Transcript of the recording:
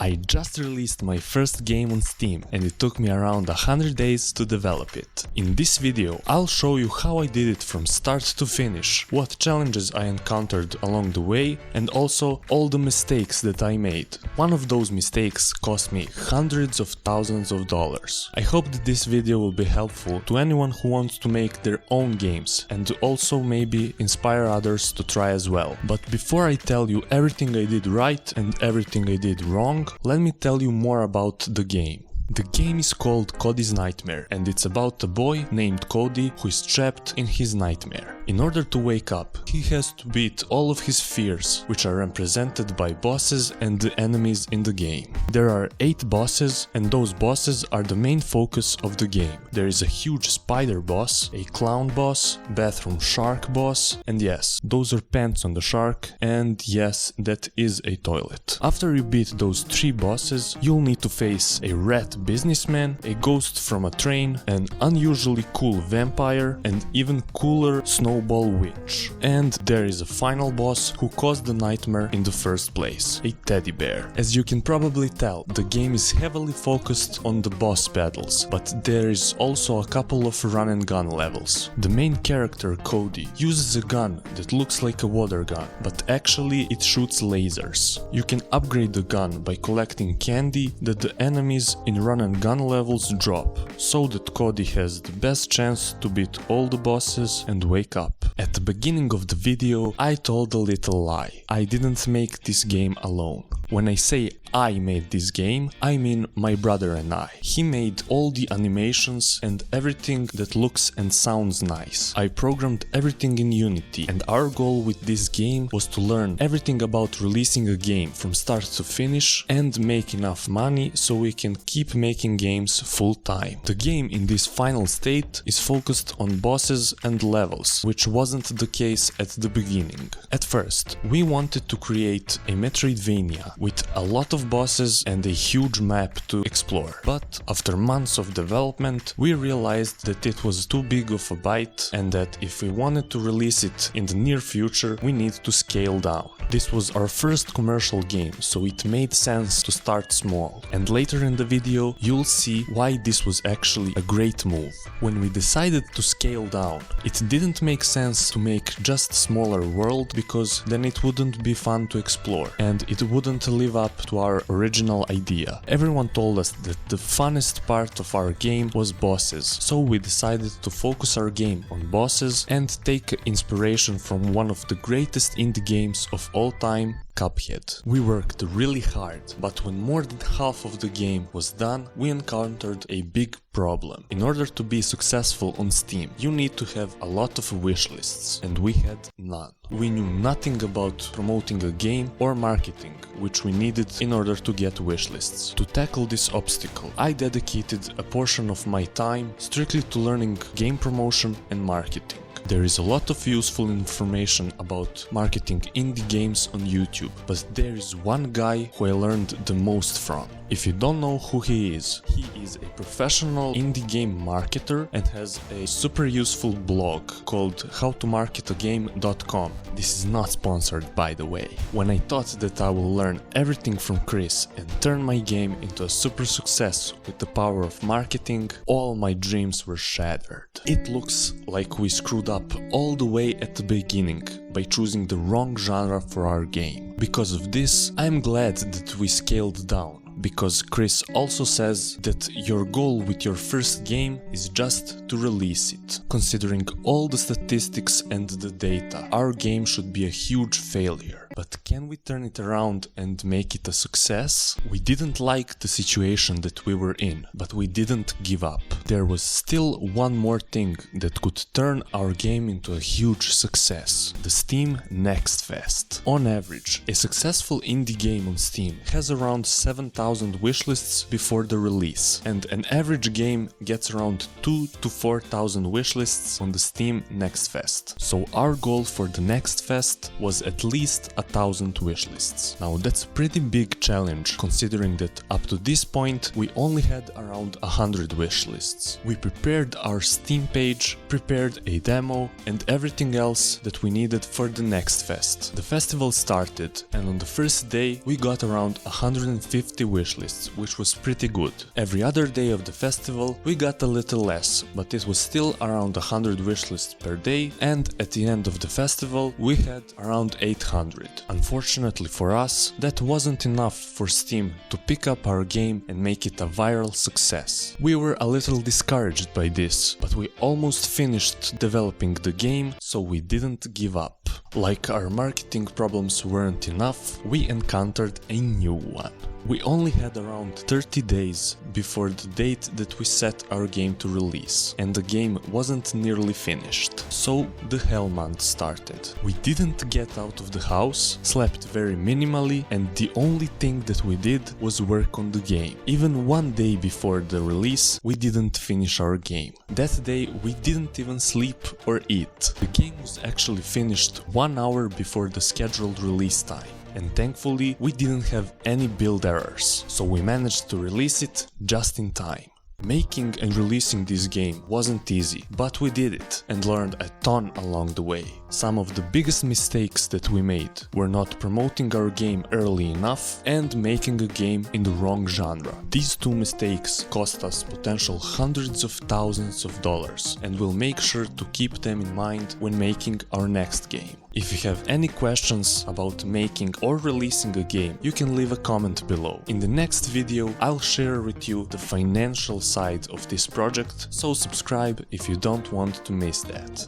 I just released my first game on Steam and it took me around 100 days to develop it. In this video I'll show you how I did it from start to finish, what challenges I encountered along the way, and also all the mistakes that I made. One of those mistakes cost me hundreds of thousands of dollars. I hope that this video will be helpful to anyone who wants to make their own games and to also maybe inspire others to try as well. But before I tell you everything I did right and everything I did wrong, let me tell you more about the game. The game is called Cody's Nightmare and it's about a boy named Cody who is trapped in his nightmare. In order to wake up, he has to beat all of his fears, which are represented by bosses and the enemies in the game. There are 8 bosses and those bosses are the main focus of the game. There is a huge spider boss, a clown boss, bathroom shark boss, and yes, those are pants on the shark, and yes, that is a toilet. After you beat those 3 bosses, you'll need to face a rat businessman, a ghost from a train, an unusually cool vampire, and even cooler snowball witch. And there is a final boss who caused the nightmare in the first place, a teddy bear. As you can probably tell, the game is heavily focused on the boss battles, but there is also a couple of run and gun levels. The main character, Cody, uses a gun that looks like a water gun, but actually it shoots lasers. You can upgrade the gun by collecting candy that the enemies in run and gun levels drop, so that Cody has the best chance to beat all the bosses and wake up. At the beginning of the video I told a little lie. I didn't make this game alone. When I say I made this game, I mean my brother and I. He made all the animations and everything that looks and sounds nice. I programmed everything in Unity, and our goal with this game was to learn everything about releasing a game from start to finish and make enough money so we can keep making games full time. The game in this final state is focused on bosses and levels, which wasn't the case at the beginning. At first, we wanted to create a Metroidvania with a lot of bosses and a huge map to explore. But after months of development, we realized that it was too big of a bite and that if we wanted to release it in the near future, we need to scale down. This was our first commercial game, so it made sense to start small. And later in the video, you'll see why this was actually a great move. When we decided to scale down, it didn't make sense to make just smaller world because then it wouldn't be fun to explore and it wouldn't live up to our original idea. Everyone told us that the funnest part of our game was bosses, so we decided to focus our game on bosses and take inspiration from one of the greatest indie games of all time, Cuphead. We worked really hard, but when more than half of the game was done, we encountered a big problem. In order to be successful on Steam, you need to have a lot of wishlists, and we had none. We knew nothing about promoting a game or marketing, which we needed in order to get wishlists. To tackle this obstacle, I dedicated a portion of my time strictly to learning game promotion and marketing. There is a lot of useful information about marketing indie games on YouTube, but there is one guy who I learned the most from. If you don't know who he is a professional indie game marketer and has a super useful blog called howtomarketagame.com. This is not sponsored, by the way. When I thought that I will learn everything from Chris and turn my game into a super success with the power of marketing, all my dreams were shattered. It looks like we screwed up all the way at the beginning by choosing the wrong genre for our game. Because of this, I'm glad that we scaled down. Because Chris also says that your goal with your first game is just to release it. Considering all the statistics and the data, our game should be a huge failure. But can we turn it around and make it a success? We didn't like the situation that we were in, but we didn't give up. There was still one more thing that could turn our game into a huge success: the Steam Next Fest. On average, a successful indie game on Steam has around 7,000 wishlists before the release, and an average game gets around 2,000 to 4,000 wishlists on the Steam Next Fest. So our goal for the Next Fest was at least 1,000 wishlists. Now that's a pretty big challenge, considering that up to this point we only had around 100 wishlists. We prepared our Steam page, prepared a demo, and everything else that we needed for the next fest. The festival started, and on the first day we got around 150 wishlists, which was pretty good. Every other day of the festival we got a little less, but it was still around 100 wishlists per day, and at the end of the festival we had around 800. Unfortunately for us, that wasn't enough for Steam to pick up our game and make it a viral success. We were a little discouraged by this, but we almost finished developing the game, so we didn't give up. Like our marketing problems weren't enough, we encountered a new one. We only had around 30 days before the date that we set our game to release, and the game wasn't nearly finished. So the hell month started. We didn't get out of the house, slept very minimally, and the only thing that we did was work on the game. Even one day before the release, we didn't finish our game. That day we didn't even sleep or eat. The game was actually finished 1 hour before the scheduled release time. And thankfully we didn't have any build errors, so we managed to release it just in time. Making and releasing this game wasn't easy, but we did it and learned a ton along the way. Some of the biggest mistakes that we made were not promoting our game early enough and making a game in the wrong genre. These two mistakes cost us potential hundreds of thousands of dollars, and we'll make sure to keep them in mind when making our next game. If you have any questions about making or releasing a game, you can leave a comment below. In the next video, I'll share with you the financial side of this project, so subscribe if you don't want to miss that.